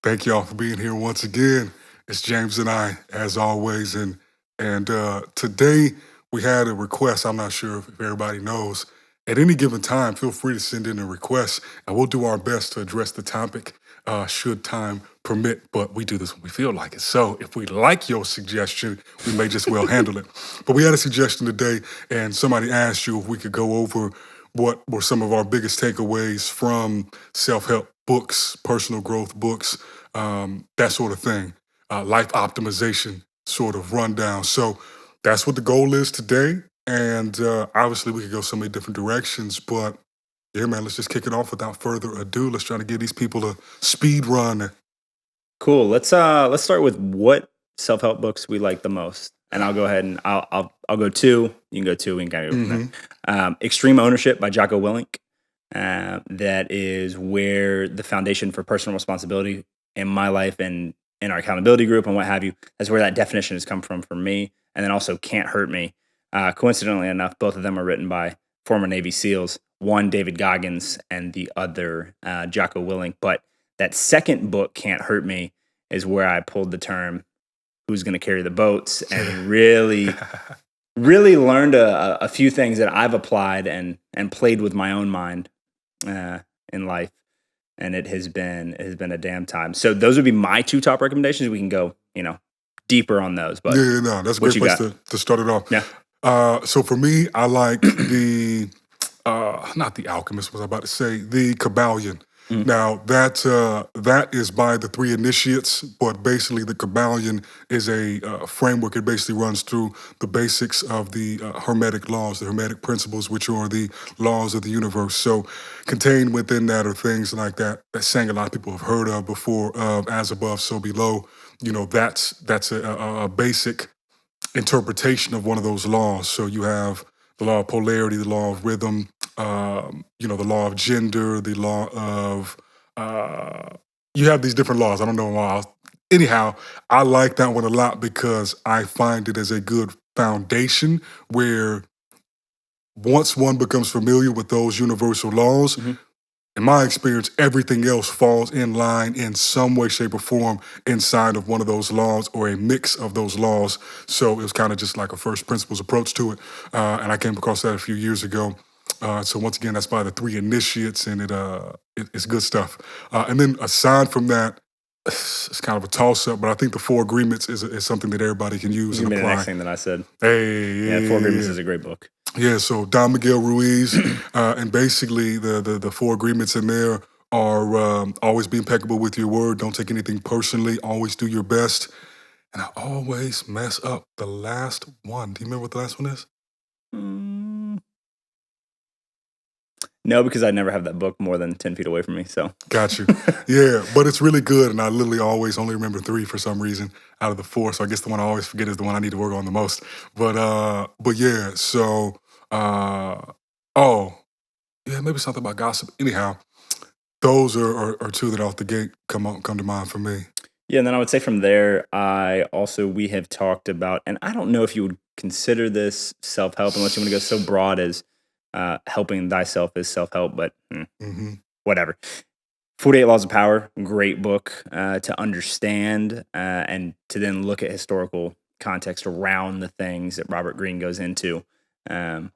Thank y'all for being here once again. It's James and I, as always, and today we had a request. I'm not sure if everybody knows. At any given time, feel free to send in a request, and we'll do our best to address the topic should time permit. But we do this when we feel like it. So if we like your suggestion, we may just well handle it. But we had a suggestion today, and somebody asked you if we could go over what were some of our biggest takeaways from self-help books, personal growth books, that sort of thing, life optimization sort of rundown. So that's what the goal is today. And obviously, we could go so many different directions, but yeah, man, let's just kick it off without further ado. Let's try to give these people a speed run. Cool. Let's start with what self-help books we like the most. And I'll go ahead and I'll go two. You can go two. We can kind of go from there. Extreme Ownership by Jocko Willink. That is where the foundation for personal responsibility in my life and in our accountability group and what have you. That's where that definition has come from for me. And then also Can't Hurt Me. Coincidentally enough, both of them are written by former Navy SEALs. One, David Goggins, and the other, Jocko Willink. But that second book, Can't Hurt Me, is where I pulled the term "who's going to carry the boats" and really learned a few things that I've applied and played with my own mind in life, and it has been a damn time. So those would be my two top recommendations. We can go deeper on those, but No, that's a great place to start it off. Yeah. So for me, I like the not the Alchemist, was I about to say, the Kabbalion. Now that is by the three initiates, but basically the Kabbalion is a framework. It basically runs through the basics of the Hermetic laws, the Hermetic principles, which are the laws of the universe. So contained within that are things like that saying a lot of people have heard of before, as above, so below. That's a basic interpretation of one of those laws. So you have the law of polarity, the law of rhythm, the law of gender, the law of you have these different laws. I don't know why. Anyhow, I like that one a lot because I find it as a good foundation where once one becomes familiar with those universal laws, in my experience, everything else falls in line in some way, shape, or form inside of one of those laws or a mix of those laws. So it was kind of just like a first principles approach to it. And I came across that a few years ago. So once again, that's by the three initiates, and it's good stuff. And then aside from that, it's kind of a toss-up, but I think the Four Agreements is something that everybody can use and apply. The next thing that I said. Hey, Four Agreements is a great book. Yeah, so Don Miguel Ruiz, and basically the four agreements in there are always be impeccable with your word, don't take anything personally, always do your best, and I always mess up the last one. Do you remember what the last one is? No, because I never have that book more than 10 feet away from me, so. Got you. Yeah, but it's really good, and I literally always only remember three for some reason out of the four, so I guess the one I always forget is the one I need to work on the most. But yeah, so, maybe something about gossip. Anyhow, those are two that off the gate come to mind for me. Yeah, and then I would say from there, we have talked about, and I don't know if you would consider this self-help unless you want to go so broad as helping thyself is self-help, but whatever. 48 Laws of Power, great book to understand and to then look at historical context around the things that Robert Greene goes into and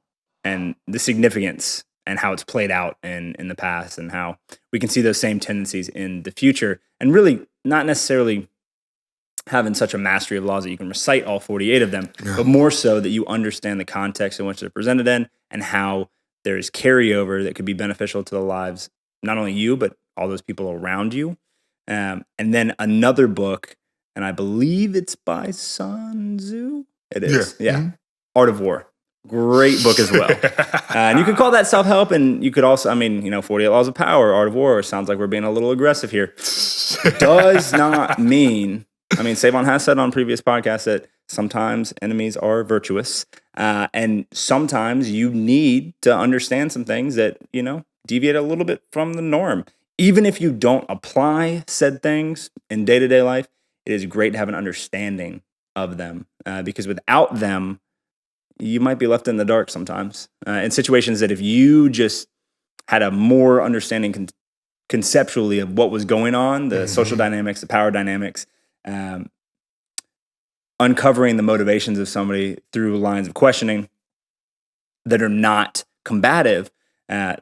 the significance and how it's played out in the past and how we can see those same tendencies in the future, and really not necessarily having such a mastery of laws that you can recite all 48 of them, but more so that you understand the context in which they're presented in and how there's carryover that could be beneficial to the lives, not only you, but all those people around you. And then another book, and I believe it's by Sun Tzu. It is. Yeah. Art of War. Great book as well. And you could call that self-help, and you could also, 48 Laws of Power, Art of War. Sounds like we're being a little aggressive here. Does not mean... Sae'Von has said on previous podcasts that sometimes enemies are virtuous, and sometimes you need to understand some things that, deviate a little bit from the norm. Even if you don't apply said things in day-to-day life, it is great to have an understanding of them, because without them, you might be left in the dark sometimes. In situations that if you just had a more understanding conceptually of what was going on, the social dynamics, the power dynamics, uncovering the motivations of somebody through lines of questioning that are not combative,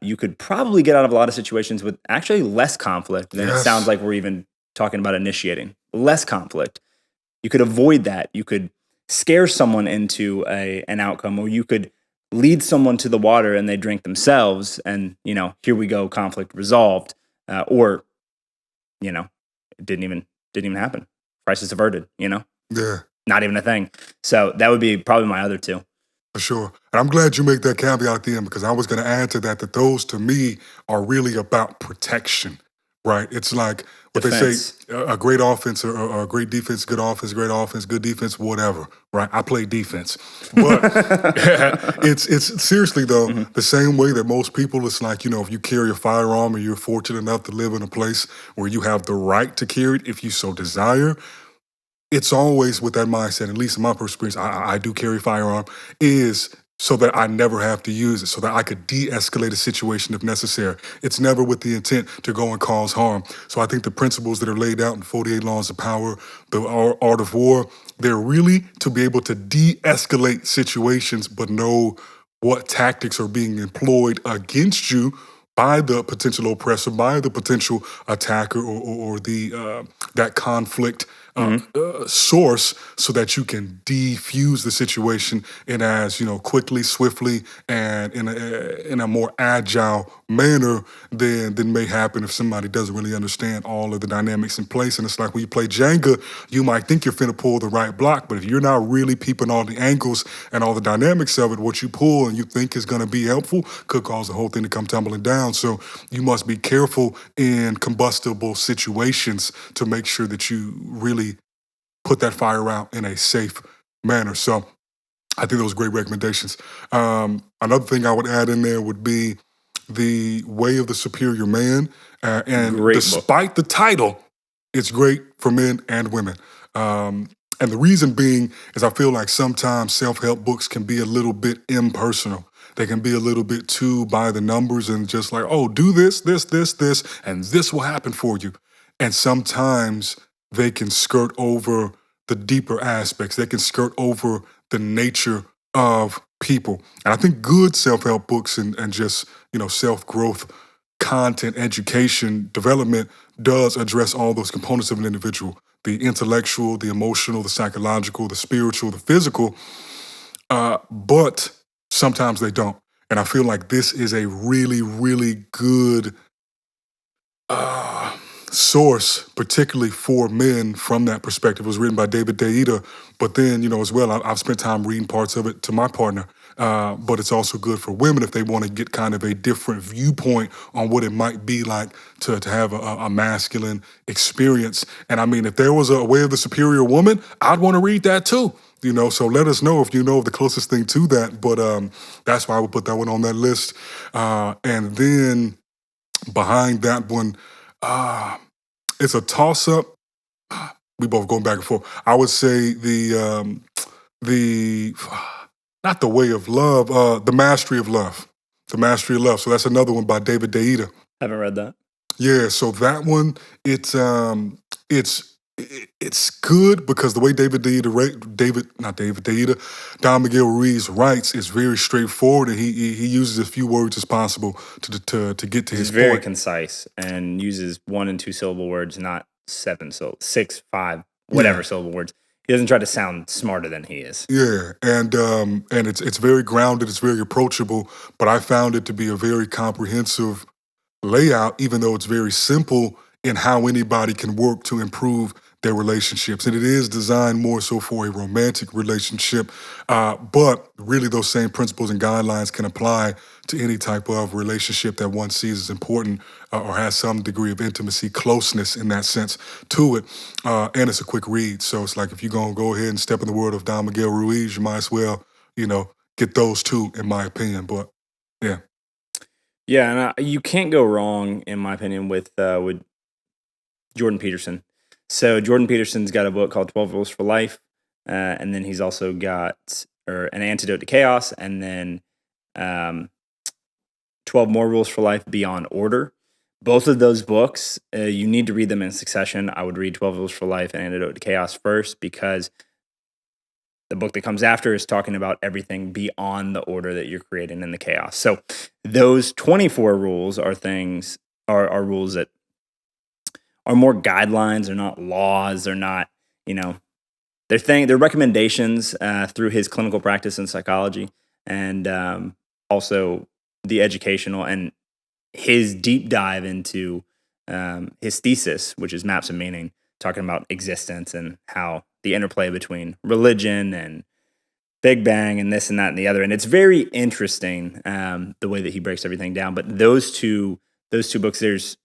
you could probably get out of a lot of situations with actually less conflict than it sounds like we're even talking about initiating. Less conflict. You could avoid that. You could scare someone into an outcome, or you could lead someone to the water and they drink themselves, and here we go, conflict resolved, or it didn't even happen. Crisis averted. Not even a thing. So that would be probably my other two. For sure. And I'm glad you make that caveat at the end, because I was going to add to that those to me are really about protection, right? It's like what Defense. They say, a great offense or a great defense, good offense, good defense, whatever, right? I play defense. But it's seriously though, the same way that most people, it's like, if you carry a firearm or you're fortunate enough to live in a place where you have the right to carry it if you so desire, it's always with that mindset, at least in my experience, I do carry a firearm, is so that I never have to use it, so that I could de-escalate a situation if necessary. It's never with the intent to go and cause harm. So I think the principles that are laid out in 48 Laws of Power, the Art of War, they're really to be able to de-escalate situations, but know what tactics are being employed against you by the potential oppressor, by the potential attacker, or the that conflict source, so that you can defuse the situation in as quickly, swiftly, and in a more agile manner than may happen if somebody doesn't really understand all of the dynamics in place. And it's like when you play Jenga, you might think you're finna pull the right block, but if you're not really peeping all the angles and all the dynamics of it, what you pull and you think is going to be helpful could cause the whole thing to come tumbling down. So you must be careful in combustible situations to make sure that you really put that fire out in a safe manner. So I think those are great recommendations. Another thing I would add in there would be The Way of the Superior Man. And Great despite the title, it's great for men and women. And the reason being is I feel like sometimes self-help books can be a little bit impersonal. They can be a little bit too by the numbers and just like, oh, do this, and this will happen for you. And sometimes they can skirt over the deeper aspects. They can skirt over the nature of people. And I think good self-help books and just, self-growth content, education, development does address all those components of an individual: the intellectual, the emotional, the psychological, the spiritual, the physical. But sometimes they don't. And I feel like this is a really, really good source, particularly for men from that perspective. It was written by David Deida, but then, as well, I've spent time reading parts of it to my partner. But it's also good for women if they want to get kind of a different viewpoint on what it might be like to have a masculine experience. And I mean, if there was a Way of the Superior Woman, I'd want to read that too. So let us know if you know of the closest thing to that. But that's why I would put that one on that list. And then behind that one, it's a toss-up. We both going back and forth. I would say the not The Way of Love, The Mastery of Love. The Mastery of Love. So that's another one by David Deida. Haven't read that. Yeah, so that one, it's good because the way Don Miguel Ruiz writes is very straightforward, and he uses as few words as possible to get to his point. He's very concise and uses 1 and 2 syllable words, not 7 syllable, 6, 5, whatever syllable words. He doesn't try to sound smarter than he is. Yeah, and it's very grounded, it's very approachable, but I found it to be a very comprehensive layout, even though it's very simple in how anybody can work to improve their relationships. And it is designed more so for a romantic relationship, but really those same principles and guidelines can apply to any type of relationship that one sees as important or has some degree of intimacy, closeness in that sense to it. And it's a quick read. So it's like if you're going to go ahead and step in the world of Don Miguel Ruiz, you might as well, get those two, in my opinion. But yeah. Yeah, and you can't go wrong, in my opinion, with Jordan Peterson. So Jordan Peterson's got a book called 12 Rules for Life, and then he's also got An Antidote to Chaos, and then 12 More Rules for Life Beyond Order. both of those books, you need to read them in succession. I would read 12 Rules for Life and Antidote to Chaos first, because the book that comes after is talking about everything beyond the order that you're creating in the chaos. So those 24 rules are things, are rules that are more guidelines. They're not laws. They're not, they're recommendations through his clinical practice in psychology, and also the educational and his deep dive into his thesis, which is Maps of Meaning, talking about existence and how the interplay between religion and Big Bang and this and that and the other. And it's very interesting the way that he breaks everything down. But those two books, there's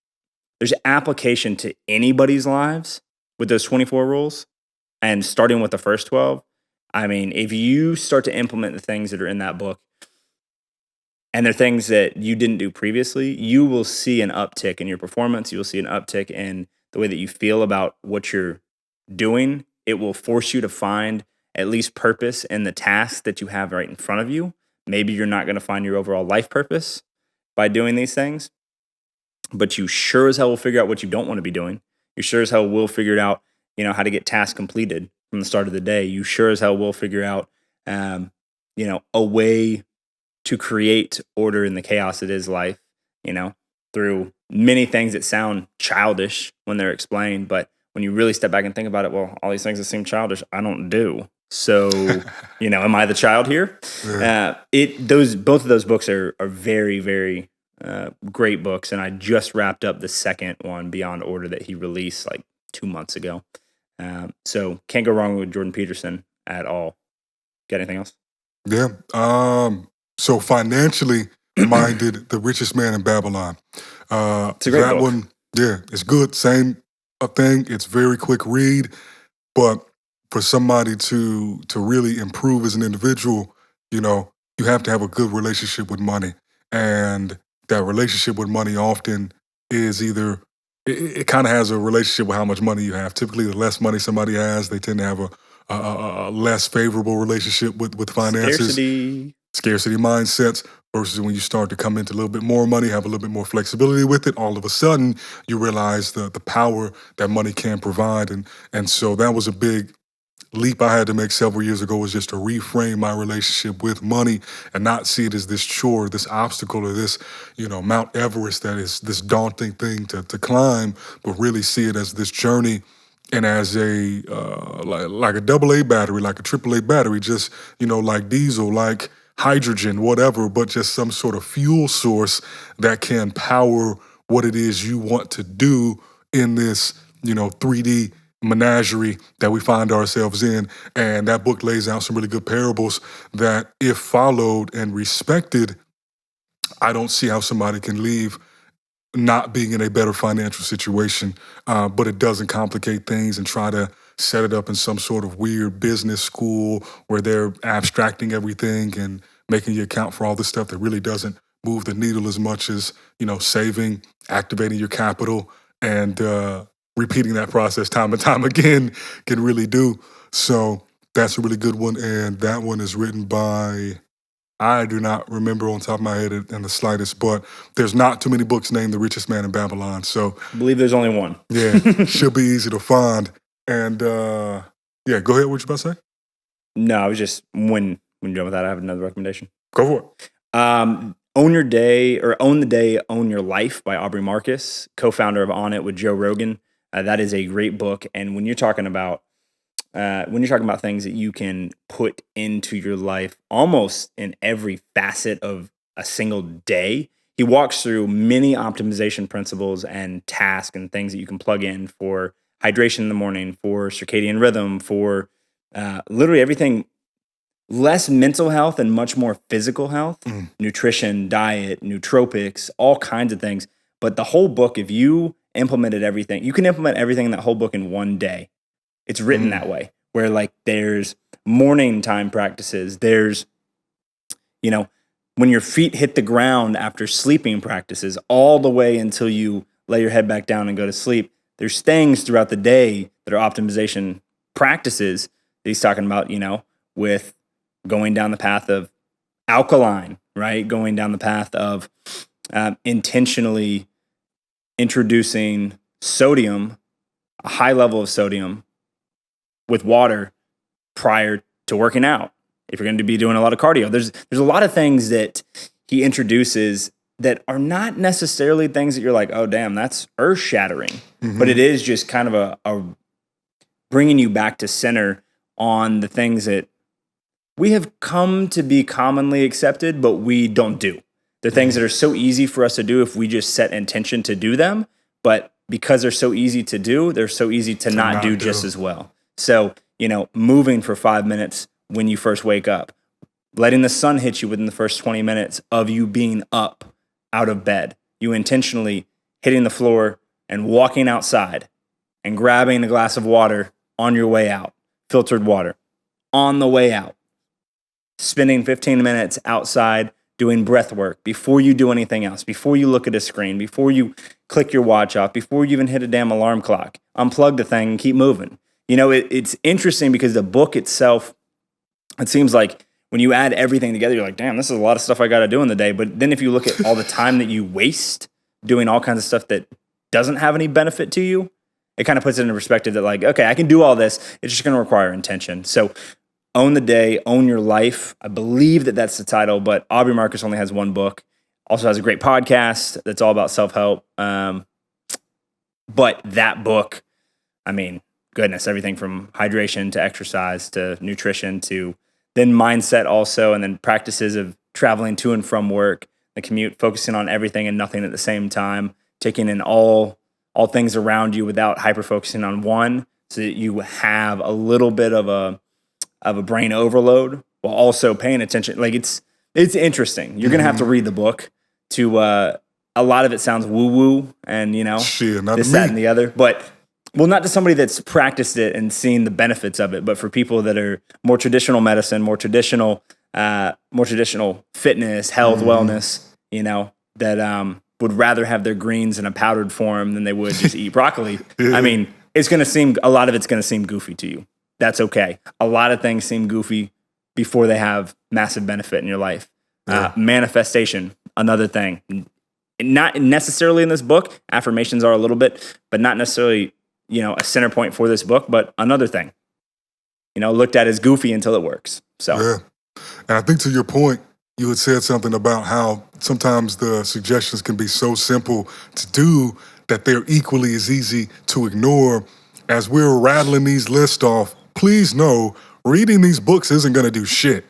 application to anybody's lives with those 24 rules, and starting with the first 12. I mean, if you start to implement the things that are in that book, and they're things that you didn't do previously, you will see an uptick in your performance. You will see an uptick in the way that you feel about what you're doing. It will force you to find at least purpose in the task that you have right in front of you. Maybe you're not going to find your overall life purpose by doing these things, but you sure as hell will figure out what you don't want to be doing. You sure as hell will figure out, how to get tasks completed from the start of the day. You sure as hell will figure out, a way to create order in the chaos that is life, through many things that sound childish when they're explained. But when you really step back and think about it, well, all these things that seem childish, I don't do. So, am I the child here? Yeah. Both of those books are very, very great books. And I just wrapped up the second one, Beyond Order, that he released like 2 months ago. So can't go wrong with Jordan Peterson at all. Got anything else? Yeah. So financially minded, The Richest Man in Babylon. It's a great that book. one, yeah, it's good. Same thing. It's very quick read, but for somebody to really improve as an individual, you have to have a good relationship with money, and that relationship with money often is either it kind of has a relationship with how much money you have. Typically, the less money somebody has, they tend to have a less favorable relationship with finances. Scarcity mindsets, versus when you start to come into a little bit more money, have a little bit more flexibility with it, all of a sudden you realize the power that money can provide. And so that was a big leap I had to make several years ago, was just to reframe my relationship with money and not see it as this chore, this obstacle, or this, Mount Everest that is this daunting thing to climb, but really see it as this journey and as a like a AA battery, like a AAA battery, just, like diesel, like hydrogen, whatever, but just some sort of fuel source that can power what it is you want to do in this, 3D menagerie that we find ourselves in. And that book lays out some really good parables that, if followed and respected, I don't see how somebody can leave not being in a better financial situation, but it doesn't complicate things and try to set it up in some sort of weird business school where they're abstracting everything and making you account for all this stuff that really doesn't move the needle as much as, saving, activating your capital, and repeating that process time and time again can really do. So that's a really good one. And that one is written by, I do not remember on top of my head in the slightest, but there's not too many books named The Richest Man in Babylon. So I believe there's only one. Yeah, should be easy to find. And yeah, go ahead. What you about to say? No, I was just, when you're done with that, I have another recommendation. Go for it. Own Your Day, or Own the Day, Own Your Life by Aubrey Marcus, co-founder of On It with Joe Rogan. That is a great book. And when you're talking about things that you can put into your life almost in every facet of a single day, he walks through many optimization principles and tasks and things that you can plug in for hydration in the morning, for circadian rhythm, for literally everything. Less mental health and much more physical health, nutrition, diet, nootropics, all kinds of things. But the whole book, if you implemented everything, you can implement everything in that whole book in one day. It's written that way, where like there's morning time practices, there's, when your feet hit the ground after sleeping practices, all the way until you lay your head back down and go to sleep. There's things throughout the day that are optimization practices that he's talking about, with going down the path of alkaline, right? Going down the path of intentionally introducing sodium, a high level of sodium with water prior to working out. If you're going to be doing a lot of cardio, there's a lot of things that he introduces that are not necessarily things that you're like, oh, damn, that's earth shattering. Mm-hmm. But it is just kind of a bringing you back to center on the things that we have come to be commonly accepted, but we don't do. They're things that are so easy for us to do if we just set intention to do them. But because they're so easy to do, they're so easy to not do just as well. So, moving for 5 minutes when you first wake up, letting the sun hit you within the first 20 minutes of you being up out of bed, you intentionally hitting the floor and walking outside and grabbing a glass of water on your way out, filtered water, on the way out, spending 15 minutes outside doing breath work before you do anything else, before you look at a screen, before you click your watch off, before you even hit a damn alarm clock. Unplug the thing and keep moving. It's interesting because the book itself, it seems like when you add everything together, you're like, damn, this is a lot of stuff I got to do in the day. But then if you look at all the time that you waste doing all kinds of stuff that doesn't have any benefit to you, it kind of puts it into perspective that like, okay, I can do all this. It's just going to require intention. So own the day, own your life. I believe that's the title, but Aubrey Marcus only has one book. Also has a great podcast that's all about self-help. But that book, I mean, goodness, everything from hydration to exercise to nutrition to then mindset also, and then practices of traveling to and from work, the commute, focusing on everything and nothing at the same time, taking in all things around you without hyper-focusing on one, so that you have a little bit of a brain overload while also paying attention. Like it's interesting. You're going to have to read the book to, a lot of it sounds woo-woo and, this, that, and the other. But, well, not to somebody that's practiced it and seen the benefits of it, but for people that are more traditional medicine, more traditional fitness, health, wellness, that would rather have their greens in a powdered form than they would just eat broccoli. I mean, a lot of it's going to seem goofy to you. That's okay. A lot of things seem goofy before they have massive benefit in your life. Yeah. Manifestation, another thing. Not necessarily in this book. Affirmations are a little bit, but not necessarily, a center point for this book, but another thing. Looked at as goofy until it works. So, yeah. And I think to your point, you had said something about how sometimes the suggestions can be so simple to do that they're equally as easy to ignore. As we're rattling these lists off, please know, reading these books isn't going to do shit.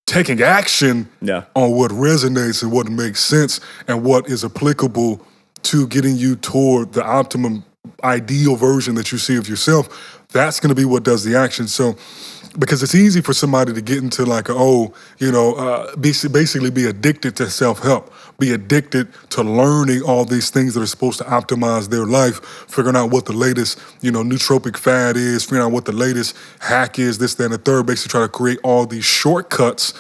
Taking action on what resonates and what makes sense and what is applicable to getting you toward the optimum ideal version that you see of yourself, that's going to be what does the action. So, because it's easy for somebody to get into like, basically be addicted to self-help, be addicted to learning all these things that are supposed to optimize their life, figuring out what the latest, nootropic fad is, figuring out what the latest hack is, this, that, and the third, basically try to create all these shortcuts.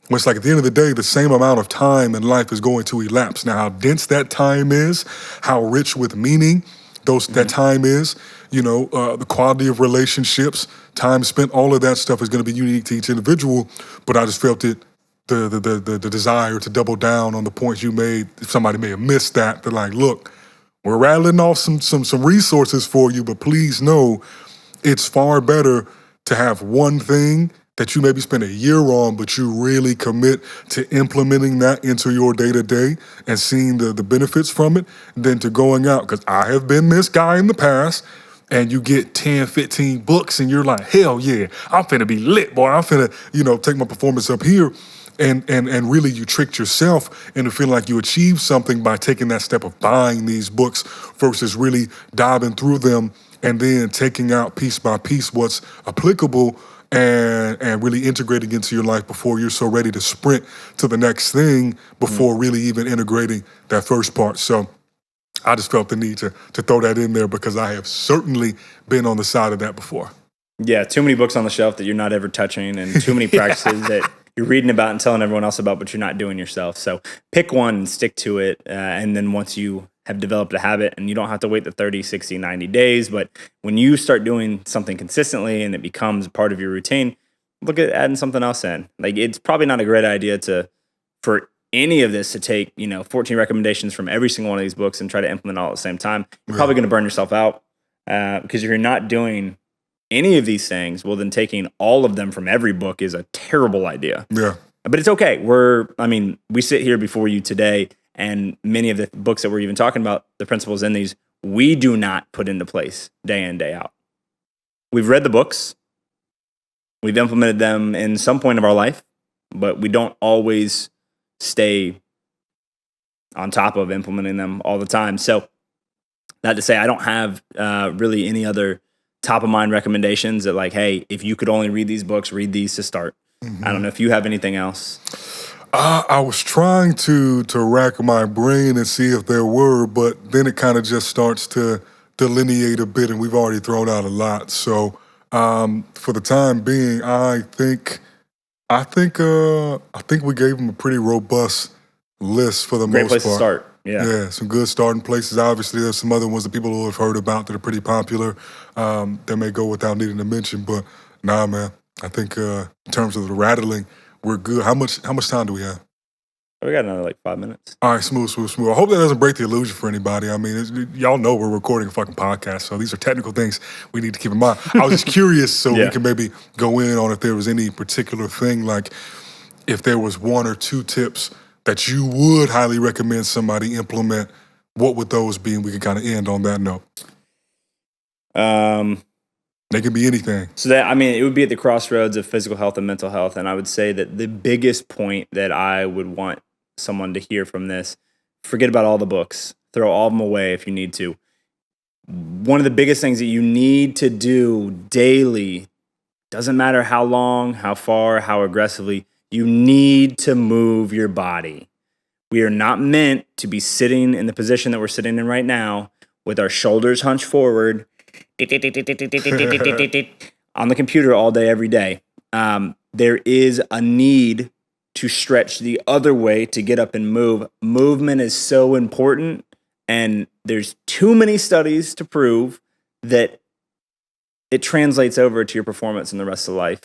When it's like at the end of the day, the same amount of time in life is going to elapse. Now, how dense that time is, how rich with meaning that time is, the quality of relationships, time spent, all of that stuff is going to be unique to each individual. But I just felt it, the desire to double down on the points you made. If somebody may have missed that, they're like, look, we're rattling off some resources for you, but please know it's far better to have one thing that you maybe spend a year on, but you really commit to implementing that into your day-to-day and seeing the benefits from it, than to going out. Because I have been this guy in the past, and you get 10, 15 books, and you're like, hell yeah, I'm finna be lit, boy. I'm finna, take my performance up here. And really you tricked yourself into feeling like you achieved something by taking that step of buying these books versus really diving through them and then taking out piece by piece what's applicable and really integrating into your life before you're so ready to sprint to the next thing before really even integrating that first part. So I just felt the need to throw that in there because I have certainly been on the side of that before. Yeah, too many books on the shelf that you're not ever touching, and too many practices that you're reading about and telling everyone else about, but you're not doing yourself. So pick one and stick to it. And then once you have developed a habit, and you don't have to wait the 30, 60, 90 days, but when you start doing something consistently and it becomes part of your routine, look at adding something else in. Like, it's probably not a great idea for any of this to take, 14 recommendations from every single one of these books and try to implement all at the same time, you're probably going to burn yourself out. Because if you're not doing any of these things, well, then taking all of them from every book is a terrible idea. Yeah. But it's okay. We sit here before you today, and many of the books that we're even talking about, the principles in these, we do not put into place day in, day out. We've read the books. We've implemented them in some point of our life, but we don't always stay on top of implementing them all the time. So that to say, I don't have really any other top of mind recommendations that like, hey, if you could only read these books, read these to start. Mm-hmm. I don't know if you have anything else. I was trying to rack my brain and see if there were, but then it kind of just starts to delineate a bit, and we've already thrown out a lot. So for the time being, I think we gave them a pretty robust list for the most part. Great place to start. Yeah, some good starting places. Obviously, there's some other ones that people who have heard about that are pretty popular that may go without needing to mention. But nah, man, I think in terms of the rattling, we're good. How much time do we have? We got another 5 minutes. All right, smooth. I hope that doesn't break the illusion for anybody. I mean, y'all know we're recording a fucking podcast, so these are technical things we need to keep in mind. I was just curious so we can maybe go in on if there was any particular thing, like if there was one or two tips that you would highly recommend somebody implement, what would those be? And we can kind of end on that note. They can be anything. So it would be at the crossroads of physical health and mental health. And I would say that the biggest point that I would want someone to hear from this, forget about all the books, throw all of them away if you need to. One of the biggest things that you need to do daily, doesn't matter how long, how far, how aggressively, you need to move your body. We are not meant to be sitting in the position that we're sitting in right now with our shoulders hunched forward on the computer all day, every day. There is a need to stretch the other way to get up and move. Movement is so important, and there's too many studies to prove that it translates over to your performance in the rest of life.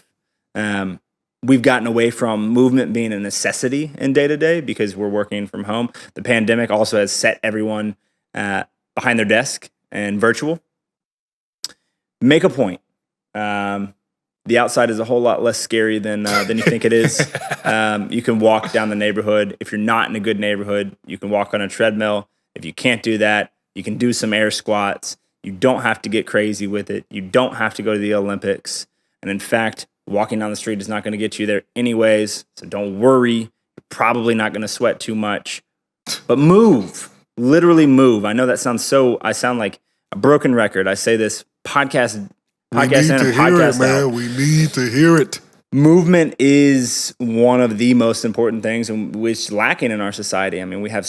We've gotten away from movement being a necessity in day-to-day because we're working from home. The pandemic also has set everyone behind their desk and virtual. Make a point. The outside is a whole lot less scary than you think it is. You can walk down the neighborhood. If you're not in a good neighborhood, you can walk on a treadmill. If you can't do that, you can do some air squats. You don't have to get crazy with it. You don't have to go to the Olympics. And in fact, walking down the street is not going to get you there anyways. So don't worry. You're probably not going to sweat too much. But move. Literally move. I know that I sound like a broken record. I say this podcast in and a podcast out. We need to hear it. Movement is one of the most important things, and which is lacking in our society. I mean, there's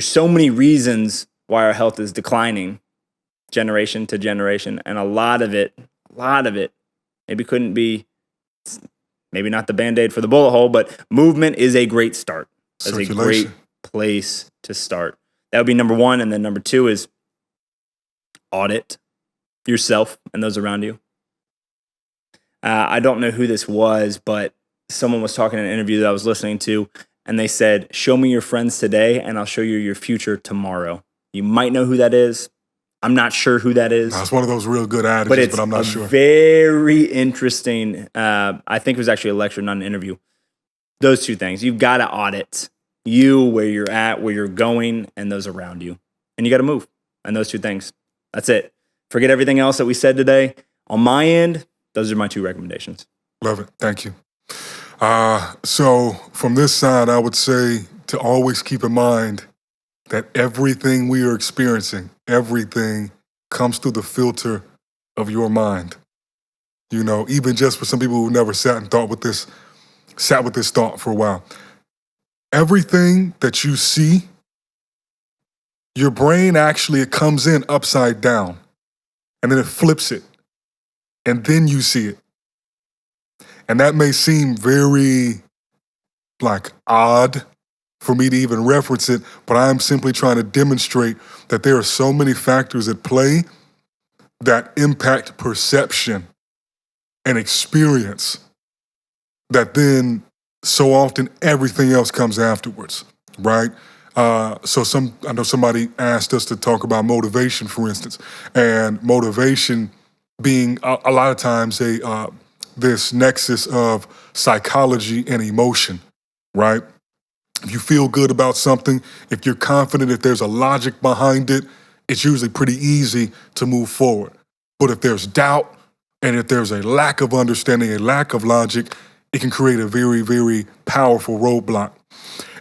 so many reasons why our health is declining generation to generation, and a lot of it maybe not the Band-Aid for the bullet hole, but movement is a great start. It's a great place to start. That would be number one, and then number two is audit yourself and those around you. I don't know who this was, but someone was talking in an interview that I was listening to, and they said, show me your friends today, and I'll show you your future tomorrow. You might know who that is. I'm not sure who that is. It's one of those real good adages, but I'm not sure. Very interesting. I think it was actually a lecture, not an interview. Those two things. You've got to audit you, where you're at, where you're going, and those around you. And you got to move. And those two things. That's it. Forget everything else that we said today. On my end, those are my two recommendations. Love it. Thank you. So from this side, I would say to always keep in mind that everything we are experiencing, everything comes through the filter of your mind. You know, even just for some people who never sat with this thought for a while. Everything that you see, your brain actually, it comes in upside down, and then it flips it, and then you see it. And that may seem very, odd for me to even reference it, but I'm simply trying to demonstrate that there are so many factors at play that impact perception and experience that then so often everything else comes afterwards, right? I know somebody asked us to talk about motivation, for instance, and motivation being a lot of times this nexus of psychology and emotion, right? If you feel good about something, if you're confident, if there's a logic behind it, it's usually pretty easy to move forward. But if there's doubt and if there's a lack of understanding, a lack of logic, it can create a very, very powerful roadblock.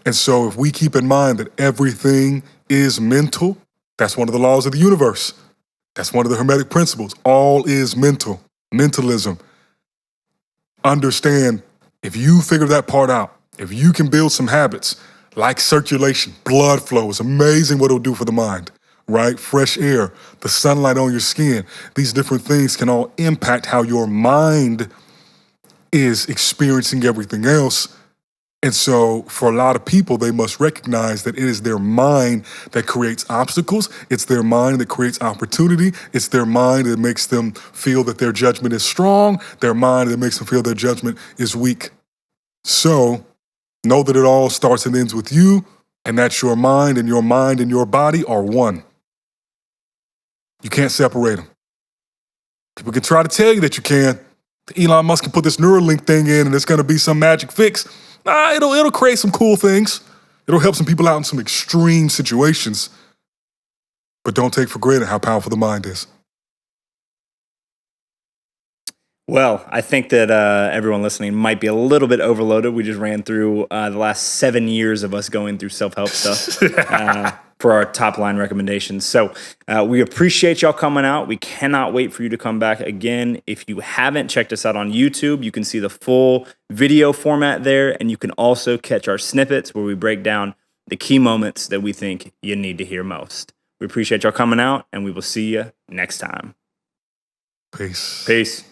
And so if we keep in mind that everything is mental, that's one of the laws of the universe. That's one of the Hermetic principles. All is mental, mentalism. Understand, if you figure that part out, if you can build some habits like circulation, blood flow is amazing what it'll do for the mind, right? Fresh air, the sunlight on your skin, these different things can all impact how your mind is experiencing everything else. And so for a lot of people, they must recognize that it is their mind that creates obstacles. It's their mind that creates opportunity. It's their mind that makes them feel that their judgment is strong. Their mind that makes them feel their judgment is weak. So know that it all starts and ends with you, and that your mind and your body are one. You can't separate them. People can try to tell you that you can. Elon Musk can put this Neuralink thing in and it's going to be some magic fix. It'll create some cool things. It'll help some people out in some extreme situations. But don't take for granted how powerful the mind is. Well, I think that everyone listening might be a little bit overloaded. We just ran through the last 7 years of us going through self-help stuff for our top line recommendations. So we appreciate y'all coming out. We cannot wait for you to come back again. If you haven't checked us out on YouTube, you can see the full video format there, and you can also catch our snippets where we break down the key moments that we think you need to hear most. We appreciate y'all coming out, and we will see you next time. Peace. Peace.